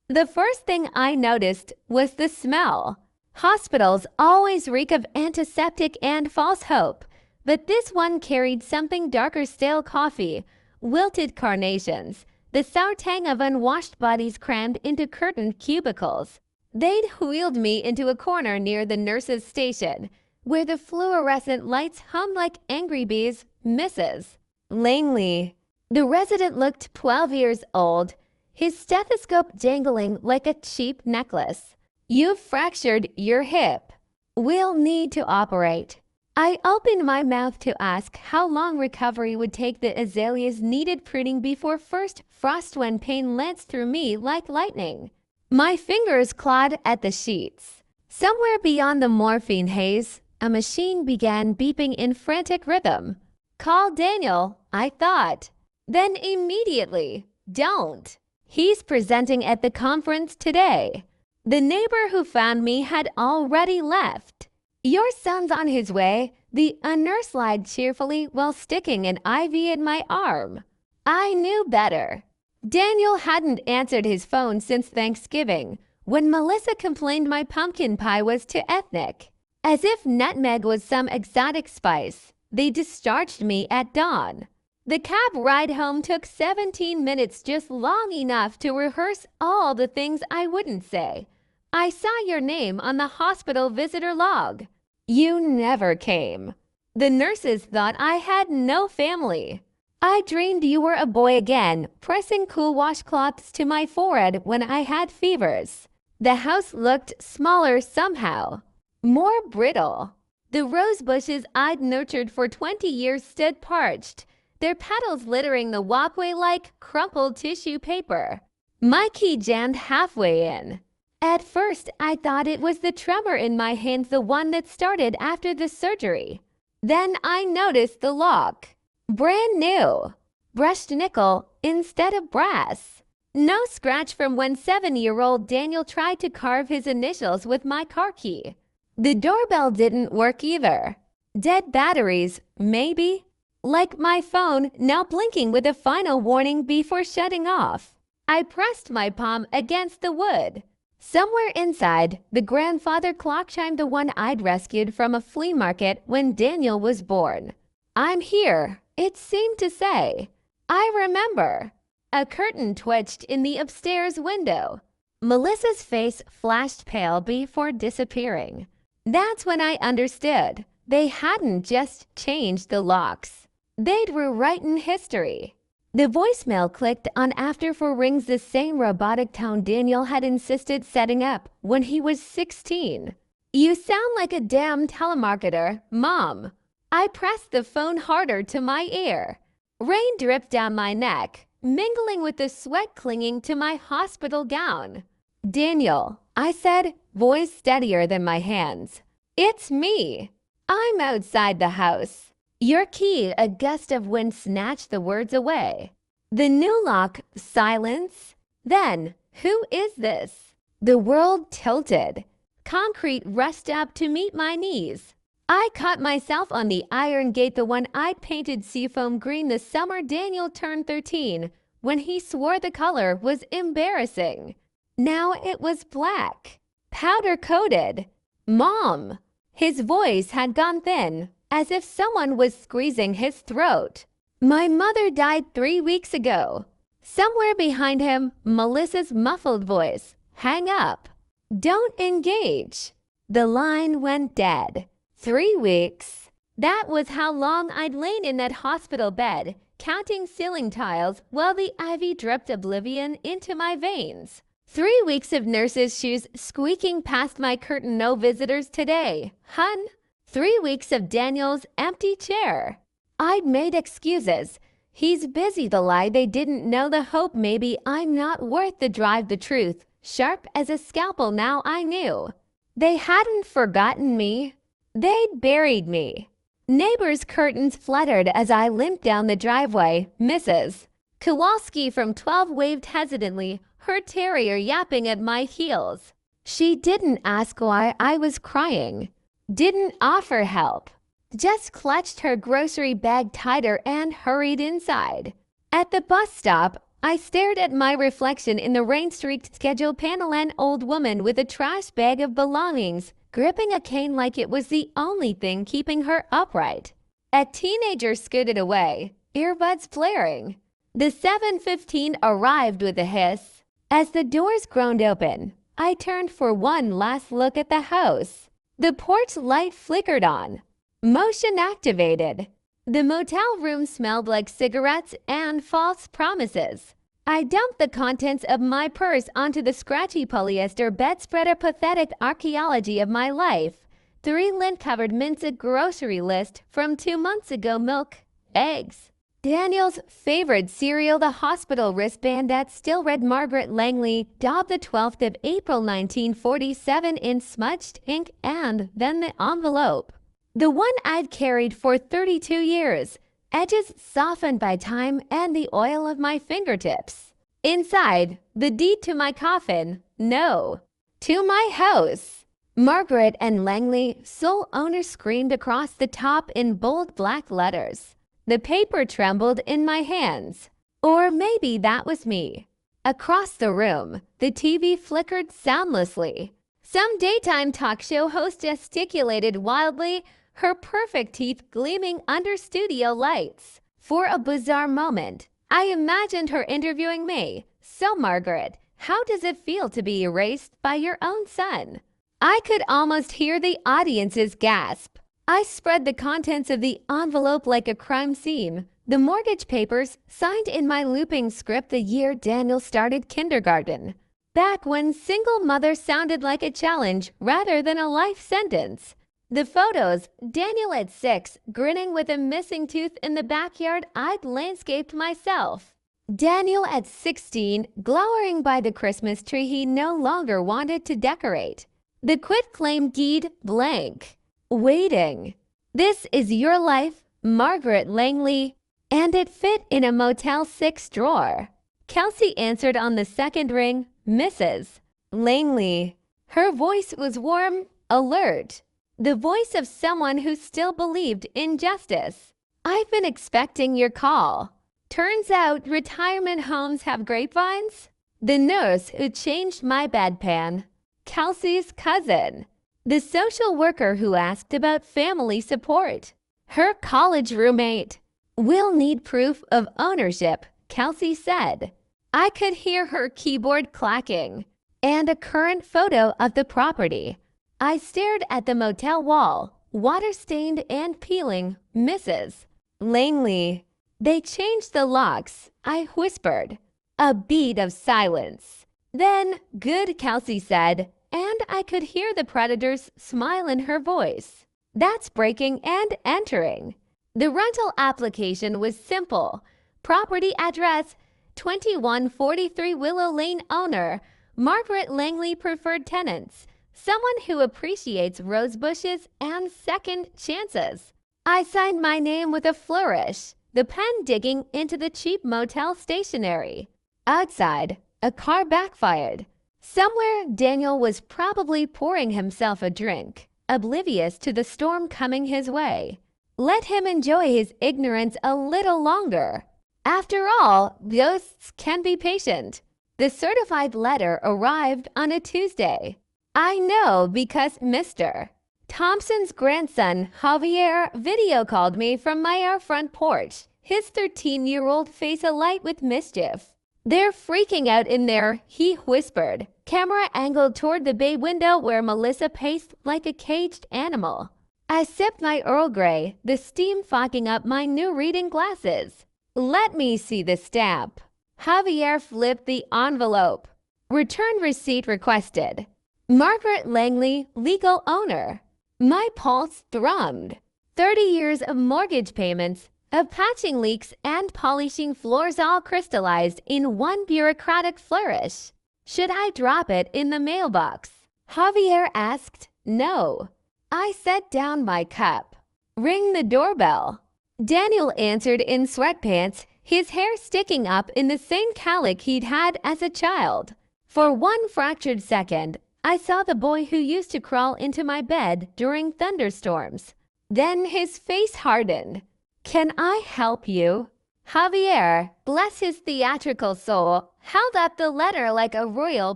The first thing I noticed was the smell. Hospitals always reek of antiseptic and false hope, but this one carried something darker: stale coffee, wilted carnations, the sour tang of unwashed bodies crammed into curtained cubicles. They'd wheeled me into a corner near the nurse's station, where the fluorescent lights hummed like angry bees. Mrs. Langley. The resident looked 12 years old, his stethoscope dangling like a cheap necklace. "You've fractured your hip. We'll need to operate." I opened my mouth to ask how long recovery would take. The azaleas needed pruning before first frost when pain lanced through me like lightning. My fingers clawed at the sheets. Somewhere beyond the morphine haze, a machine began beeping in frantic rhythm. "Call Daniel," I thought. Then immediately, "Don't. He's presenting at the conference today." The neighbor who found me had already left. "Your son's on his way," the nurse lied cheerfully while sticking an IV in my arm. I knew better. Daniel hadn't answered his phone since Thanksgiving, when Melissa complained my pumpkin pie was too ethnic. As if nutmeg was some exotic spice, they discharged me at dawn. The cab ride home took 17 minutes, just long enough to rehearse all the things I wouldn't say. "I saw your name on the hospital visitor log." "You never came." The nurses thought I had no family. "I dreamed you were a boy again," pressing cool washcloths to my forehead when I had fevers. The house looked smaller somehow, more brittle. The rose bushes I'd nurtured for 20 years stood parched, their petals littering the walkway like crumpled tissue paper. My key jammed halfway in. At first, I thought it was the tremor in my hands, the one that started after the surgery. Then I noticed the lock. Brand new. Brushed nickel instead of brass. No scratch from when 7-year-old Daniel tried to carve his initials with my car key. The doorbell didn't work either. Dead batteries, maybe? Like my phone, now blinking with a final warning before shutting off. I pressed my palm against the wood. Somewhere inside, the grandfather clock chimed, the one I'd rescued from a flea market when Daniel was born. "I'm here," it seemed to say. I remember. A curtain twitched in the upstairs window. Melissa's face flashed pale before disappearing. That's when I understood. They hadn't just changed the locks. They'd rewritten history. The voicemail clicked on after 4 rings, the same robotic tone Daniel had insisted setting up when he was 16. "You sound like a damn telemarketer, Mom." I pressed the phone harder to my ear. Rain dripped down my neck, mingling with the sweat clinging to my hospital gown. "Daniel," I said, voice steadier than my hands. "It's me. I'm outside the house." Your key, a gust of wind snatched the words away. The new lock, silence. Then, "Who is this?" The world tilted. Concrete rushed up to meet my knees. I caught myself on the iron gate, the one I'd painted seafoam green the summer Daniel turned 13, when he swore the color was embarrassing. Now it was black, powder-coated. "Mom!" His voice had gone thin, as if someone was squeezing his throat. "My mother died 3 weeks ago." Somewhere behind him, Melissa's muffled voice. "Hang up. Don't engage." The line went dead. 3 weeks. That was how long I'd lain in that hospital bed, counting ceiling tiles while the ivy dripped oblivion into my veins. 3 weeks of nurses' shoes squeaking past my curtain. "No visitors today, hun." 3 weeks of Daniel's empty chair. I'd made excuses. "He's busy," the lie. They didn't know the hope. Maybe I'm not worth the drive. The truth, sharp as a scalpel, now I knew. They hadn't forgotten me. They'd buried me. Neighbors' curtains fluttered as I limped down the driveway. Mrs. Kowalski from 12 waved hesitantly, her terrier yapping at my heels. She didn't ask why I was crying. Didn't offer help. Just clutched her grocery bag tighter and hurried inside. At the bus stop, I stared at my reflection in the rain-streaked schedule panel, an old woman with a trash bag of belongings, gripping a cane like it was the only thing keeping her upright. A teenager scooted away, earbuds flaring. The 7:15 arrived with a hiss. As the doors groaned open, I turned for one last look at the house. The porch light flickered on. Motion activated. The motel room smelled like cigarettes and false promises. I dumped the contents of my purse onto the scratchy polyester bedspread, a pathetic archaeology of my life. 3 lint-covered mints, a grocery list from 2 months ago, milk, eggs. Daniel's favorite cereal, the hospital wristband that still read Margaret Langley, daubed the 12th of April 1947 in smudged ink, and then the envelope. The one I'd carried for 32 years, edges softened by time and the oil of my fingertips. Inside, the deed to my coffin, no, to my house. Margaret and Langley, sole owner, screamed across the top in bold black letters. The paper trembled in my hands. Or maybe that was me. Across the room, the TV flickered soundlessly. Some daytime talk show host gesticulated wildly, her perfect teeth gleaming under studio lights. For a bizarre moment, I imagined her interviewing me. So, Margaret, how does it feel to be erased by your own son? I could almost hear the audience's gasp. I spread the contents of the envelope like a crime scene. The mortgage papers, signed in my looping script the year Daniel started kindergarten. Back when single mother sounded like a challenge rather than a life sentence. The photos, Daniel at 6, grinning with a missing tooth in the backyard I'd landscaped myself. Daniel at 16, glowering by the Christmas tree he no longer wanted to decorate. The quitclaim deed blank. Waiting. This is your life, Margaret Langley. And it fit in a Motel 6 drawer. Kelsey answered on the second ring, Mrs. Langley. Her voice was warm, alert. The voice of someone who still believed in justice. I've been expecting your call. Turns out retirement homes have grapevines. The nurse who changed my bedpan. Kelsey's cousin. The social worker who asked about family support. Her college roommate. We'll need proof of ownership, Kelsey said. I could hear her keyboard clacking. And a current photo of the property. I stared at the motel wall, water-stained and peeling, Mrs. Langley. They changed the locks, I whispered. A beat of silence. Then, good, Kelsey said, and I could hear the predator's smile in her voice. That's breaking and entering. The rental application was simple. Property address, 2143 Willow Lane, owner, Margaret Langley, preferred tenants. Someone who appreciates rose bushes and second chances. I signed my name with a flourish, the pen digging into the cheap motel stationery. Outside, a car backfired. Somewhere, Daniel was probably pouring himself a drink, oblivious to the storm coming his way. Let him enjoy his ignorance a little longer. After all, ghosts can be patient. The certified letter arrived on a Tuesday. I know because Mr. Thompson's grandson, Javier, video called me from my front porch, his 13-year-old face alight with mischief. They're freaking out in there, he whispered, camera angled toward the bay window where Melissa paced like a caged animal. I sipped my Earl Grey, the steam fogging up my new reading glasses. Let me see the stamp. Javier flipped the envelope. Return receipt requested. Margaret Langley, legal owner. My pulse thrummed. 30 years of mortgage payments, of patching leaks and polishing floors, all crystallized in one bureaucratic flourish. Should I drop it in the mailbox? Javier asked. No. I set down my cup. Ring the doorbell. Daniel answered in sweatpants, his hair sticking up in the same calic he'd had as a child. For one fractured second, I saw the boy who used to crawl into my bed during thunderstorms. Then his face hardened. Can I help you? Javier, bless his theatrical soul, held up the letter like a royal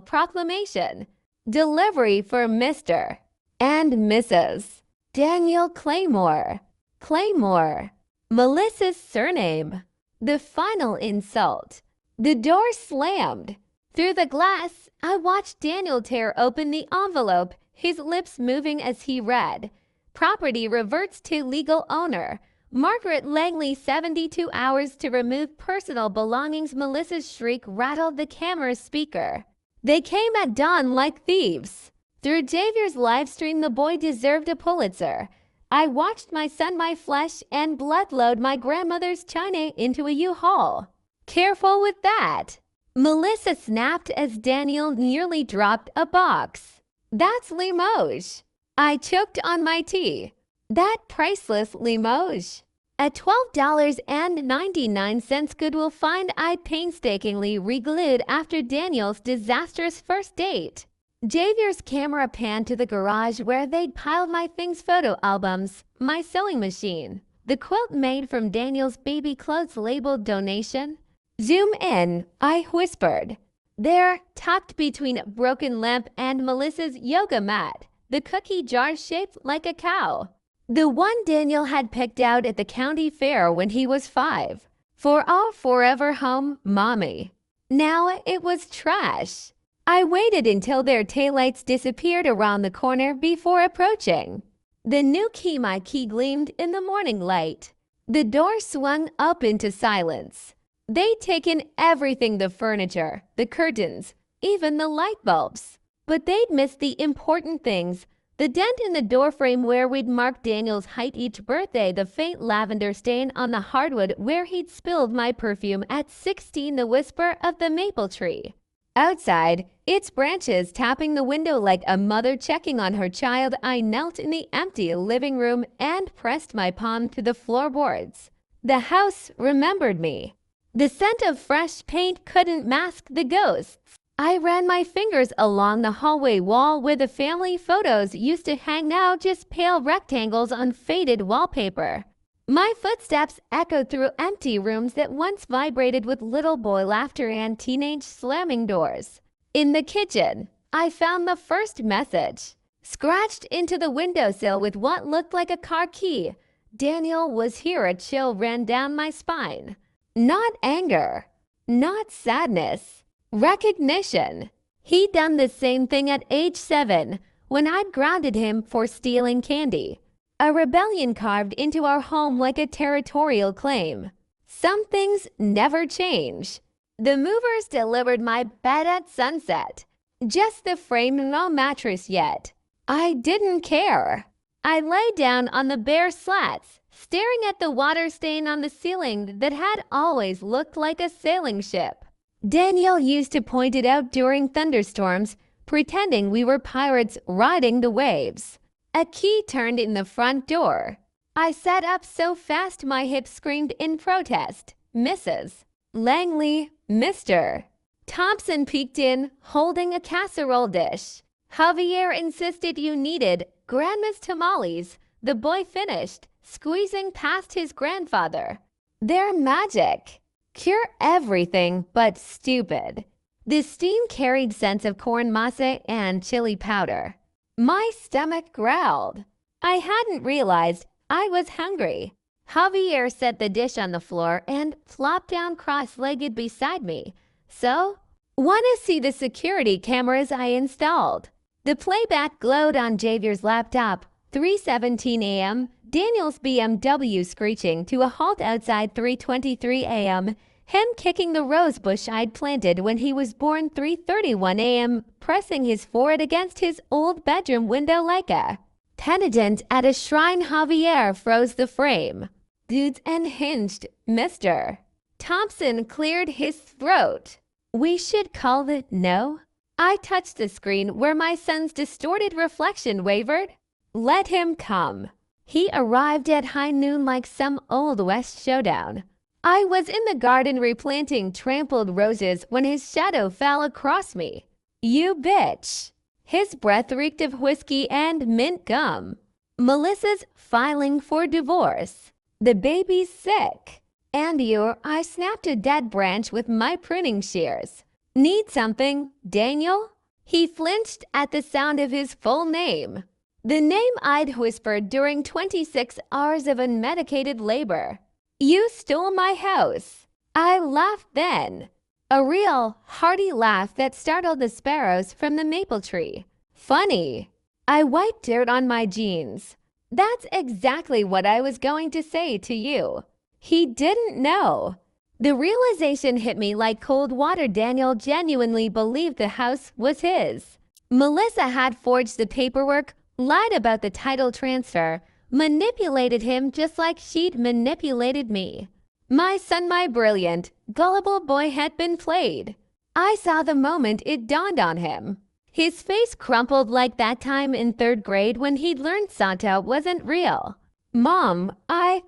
proclamation. Delivery for Mr. and Mrs. Daniel Claymore. Claymore. Melissa's surname. The final insult. The door slammed. Through the glass, I watched Daniel tear open the envelope, his lips moving as he read. Property reverts to legal owner. Margaret Langley, 72 hours to remove personal belongings. Melissa's shriek rattled the camera's speaker. They came at dawn like thieves. Through Javier's live stream, the boy deserved a Pulitzer. I watched my son, my flesh and blood, load my grandmother's china into a U-Haul. Careful with that. Melissa snapped as Daniel nearly dropped a box. That's Limoges. I choked on my tea. That priceless Limoges. A $12.99 Goodwill find I painstakingly reglued after Daniel's disastrous first date. Javier's camera panned to the garage where they'd piled my things, photo albums, my sewing machine, the quilt made from Daniel's baby clothes labeled donation. Zoom in, I whispered. There, tucked between a broken lamp and Melissa's yoga mat, the cookie jar shaped like a cow. The one Daniel had picked out at the county fair when he was 5. For our forever home, Mommy. Now it was trash. I waited until their taillights disappeared around the corner before approaching. The new key, my key gleamed in the morning light. The door swung up into silence. They'd taken everything, the furniture, the curtains, even the light bulbs. But they'd missed the important things. The dent in the doorframe where we'd marked Daniel's height each birthday, the faint lavender stain on the hardwood where he'd spilled my perfume at 16, the whisper of the maple tree. Outside, its branches tapping the window like a mother checking on her child. I knelt in the empty living room and pressed my palm to the floorboards. The house remembered me. The scent of fresh paint couldn't mask the ghosts. I ran my fingers along the hallway wall where the family photos used to hang, now just pale rectangles on faded wallpaper. My footsteps echoed through empty rooms that once vibrated with little boy laughter and teenage slamming doors. In the kitchen, I found the first message, scratched into the windowsill with what looked like a car key. Daniel was here. A chill ran down my spine. Not anger, not sadness. Recognition. He'd done the same thing at age 7 when I'd grounded him for stealing candy. A rebellion carved into our home like a territorial claim. Some things never change. The movers delivered my bed at sunset. Just the frame, no mattress yet. I didn't care. I lay down on the bare slats, staring at the water stain on the ceiling that had always looked like a sailing ship. Daniel used to point it out during thunderstorms, pretending we were pirates riding the waves. A key turned in the front door. I sat up so fast my hips screamed in protest. Mrs. Langley, Mr. Thompson peeked in, holding a casserole dish. Javier insisted you needed Grandma's tamales. The boy finished, squeezing past his grandfather. They're magic. Cure everything but stupid. The steam-carried scents of corn masa and chili powder. My stomach growled. I hadn't realized I was hungry. Javier set the dish on the floor and flopped down cross-legged beside me. So, wanna see the security cameras I installed? The playback glowed on Javier's laptop. 3:17 a.m. Daniel's BMW screeching to a halt outside. 3:23 a.m. Him kicking the rose bush I'd planted when he was born. 3:31 a.m. Pressing his forehead against his old bedroom window like a penitent at a shrine. Javier froze the frame. Dudes unhinged, Mr. Thompson cleared his throat. We should call it no? I touched the screen where my son's distorted reflection wavered. Let him come. He arrived at high noon like some Old West showdown. I was in the garden replanting trampled roses when his shadow fell across me. You bitch. His breath reeked of whiskey and mint gum. Melissa's filing for divorce. The baby's sick. And I snapped a dead branch with my pruning shears. Need something, Daniel? He flinched at the sound of his full name. The name I'd whispered during 26 hours of unmedicated labor. You stole my house. I laughed then. A real, hearty laugh that startled the sparrows from the maple tree. Funny. I wiped dirt on my jeans. That's exactly what I was going to say to you. He didn't know. The realization hit me like cold water. Daniel genuinely believed the house was his. Melissa had forged the paperwork, lied about the title transfer, manipulated him just like she'd manipulated me. My son, my brilliant, gullible boy had been played. I saw the moment it dawned on him. His face crumpled like that time in 3rd grade when he'd learned Santa wasn't real. Mom,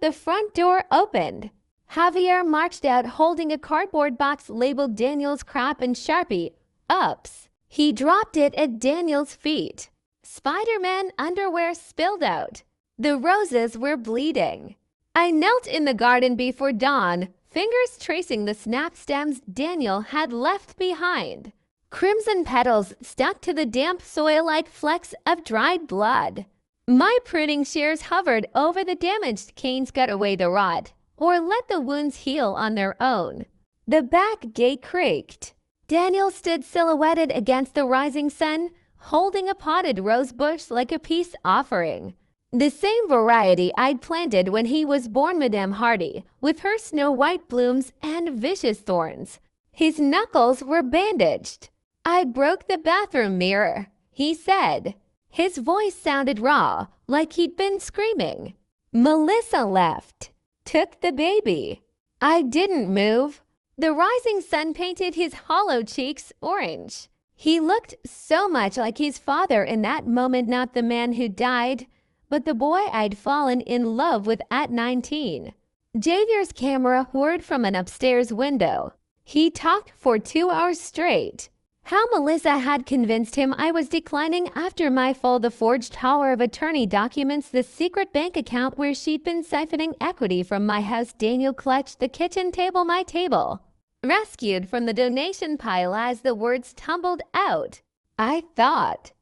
the front door opened. Javier marched out holding a cardboard box labeled Daniel's crap and Sharpie. Ups. He dropped it at Daniel's feet. Spider-Man underwear spilled out. The roses were bleeding. I knelt in the garden before dawn, fingers tracing the snap stems Daniel had left behind. Crimson petals stuck to the damp soil like flecks of dried blood. My pruning shears hovered over the damaged canes, cut away the rot, or let the wounds heal on their own. The back gate creaked. Daniel stood silhouetted against the rising sun, holding a potted rose bush like a peace offering. The same variety I'd planted when he was born, Madame Hardy, with her snow-white blooms and vicious thorns. His knuckles were bandaged. I broke the bathroom mirror, he said. His voice sounded raw, like he'd been screaming. Melissa left. Took the baby. I didn't move. The rising sun painted his hollow cheeks orange. He looked so much like his father in that moment, not the man who died, but the boy I'd fallen in love with at 19. Javier's camera whirred from an upstairs window. He talked for 2 hours straight. How Melissa had convinced him I was declining after my fall, the forged power of attorney documents, the secret bank account where she'd been siphoning equity from my house. Daniel clutched the kitchen table, my table, rescued from the donation pile as the words tumbled out. I thought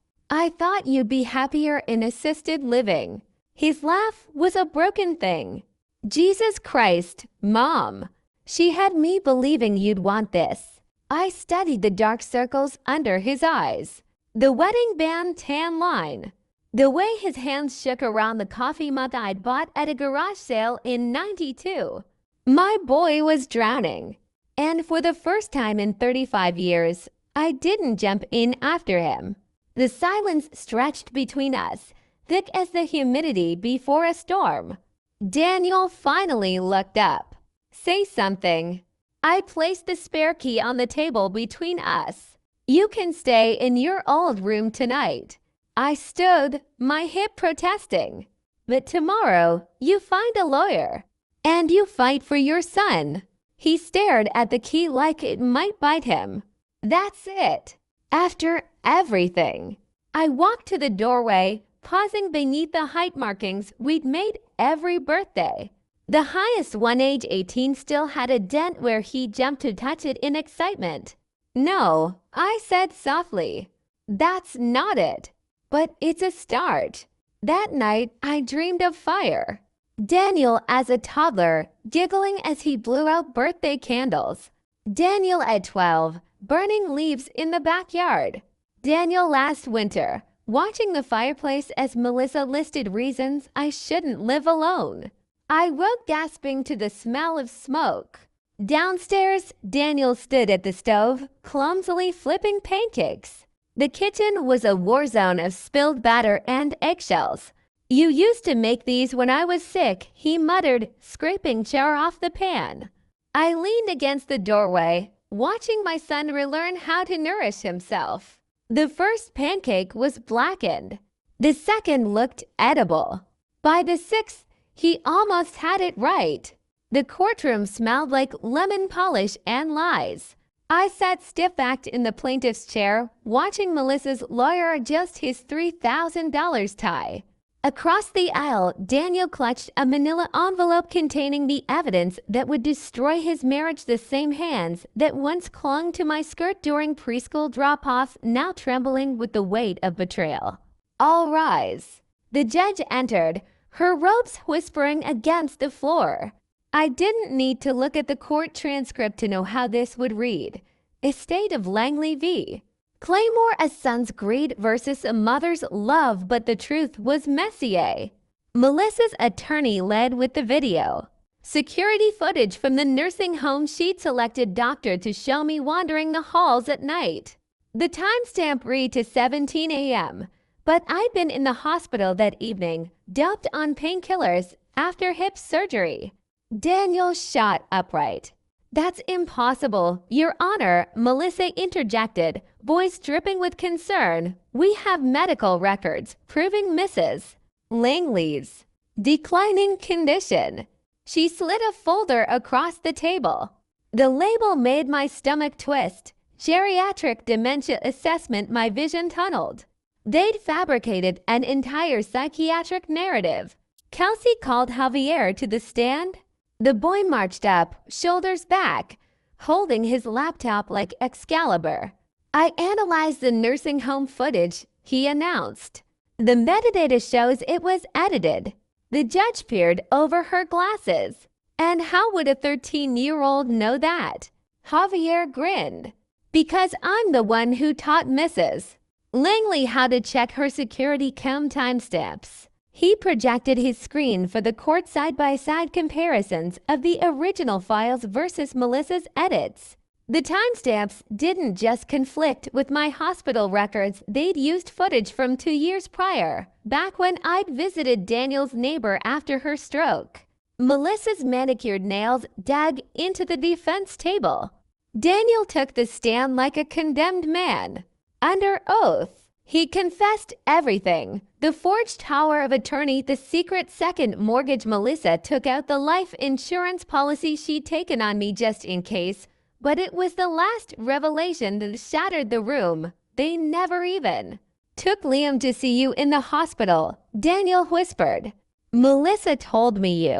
you'd be happier in assisted living. His laugh was a broken thing. Jesus Christ, Mom. She had me believing you'd want this. I studied the dark circles under his eyes, the wedding band tan line, the way his hands shook around the coffee mug I'd bought at a garage sale in '92. My boy was drowning, and for the first time in 35 years, I didn't jump in after him. The silence stretched between us, thick as the humidity before a storm. Daniel finally looked up. Say something. I placed the spare key on the table between us. You can stay in your old room tonight. I stood, my hip protesting. But tomorrow, you find a lawyer. And you fight for your son. He stared at the key like it might bite him. That's it. After everything. I walked to the doorway, pausing beneath the height markings we'd made every birthday. The highest one, age 18, still had a dent where he jumped to touch it in excitement. No, I said softly. That's not it. But it's a start. That night, I dreamed of fire. Daniel as a toddler, giggling as he blew out birthday candles. Daniel at 12, burning leaves in the backyard. Daniel last winter, watching the fireplace as Melissa listed reasons I shouldn't live alone. I woke gasping to the smell of smoke. Downstairs, Daniel stood at the stove, clumsily flipping pancakes. The kitchen was a war zone of spilled batter and eggshells. You used to make these when I was sick, he muttered, scraping char off the pan. I leaned against the doorway, watching my son relearn how to nourish himself. The first pancake was blackened. The second looked edible. By the sixth, he almost had it right. The courtroom smelled like lemon polish and lies. I sat stiff-backed in the plaintiff's chair, watching Melissa's lawyer adjust his $3,000 tie. Across the aisle, Daniel clutched a manila envelope containing the evidence that would destroy his marriage. The same hands that once clung to my skirt during preschool drop-offs, now trembling with the weight of betrayal. All rise. The judge entered, her robes whispering against the floor. I didn't need to look at the court transcript to know how this would read. Estate of Langley v. Claymore, a son's greed versus a mother's love, but the truth was Messier. Melissa's attorney led with the video. Security footage from the nursing home she'd selected doctor to show me wandering the halls at night. The timestamp read to 17 a.m., but I'd been in the hospital that evening, doped on painkillers after hip surgery. Daniel shot upright. That's impossible, Your Honor, Melissa interjected, voice dripping with concern. We have medical records proving Mrs. Langley's declining condition. She slid a folder across the table. The label made my stomach twist. Geriatric dementia assessment, my vision tunneled. They'd fabricated an entire psychiatric narrative. Kelsey called Javier to the stand. The boy marched up, shoulders back, holding his laptop like Excalibur. I analyzed the nursing home footage, he announced. The metadata shows it was edited. The judge peered over her glasses. And how would a 13-year-old know that? Javier grinned. Because I'm the one who taught Mrs. Langley how to check her security cam timestamps. He projected his screen for the court side-by-side comparisons of the original files versus Melissa's edits. The timestamps didn't just conflict with my hospital records, they'd used footage from 2 years prior, back when I'd visited Daniel's neighbor after her stroke. Melissa's manicured nails dug into the defense table. Daniel took the stand like a condemned man. Under oath, he confessed everything. The forged power of attorney, the secret second mortgage. Melissa took out the life insurance policy she'd taken on me just in case, but it was the last revelation that shattered the room. They never even took Liam to see you in the hospital, Daniel whispered. Melissa told me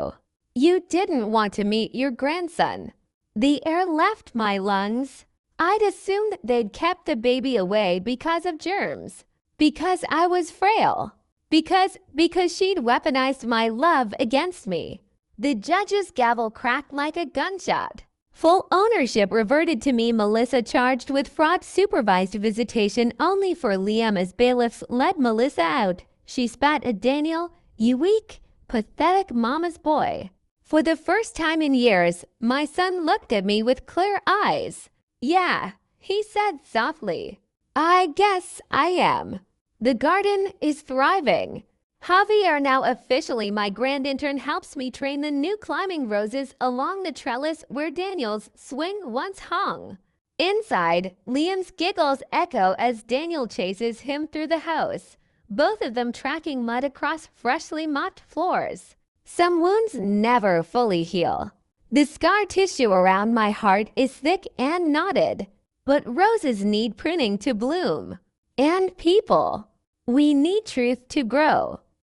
you didn't want to meet your grandson. The air left my lungs. I'd assumed they'd kept the baby away because of germs. Because I was frail. Because she'd weaponized my love against me. The judge's gavel cracked like a gunshot. Full ownership reverted to me. Melissa charged with fraud. Supervised visitation only for Liam as bailiffs led Melissa out. She spat at Daniel. You weak, pathetic mama's boy. For the first time in years, my son looked at me with clear eyes. Yeah, he said softly. I guess I am. The garden is thriving. Javier, now officially my grand intern, helps me train the new climbing roses along the trellis where Daniel's swing once hung. Inside, Liam's giggles echo as Daniel chases him through the house, both of them tracking mud across freshly mopped floors. Some wounds never fully heal. The scar tissue around my heart is thick and knotted, but roses need pruning to bloom. And people, we need truth to grow.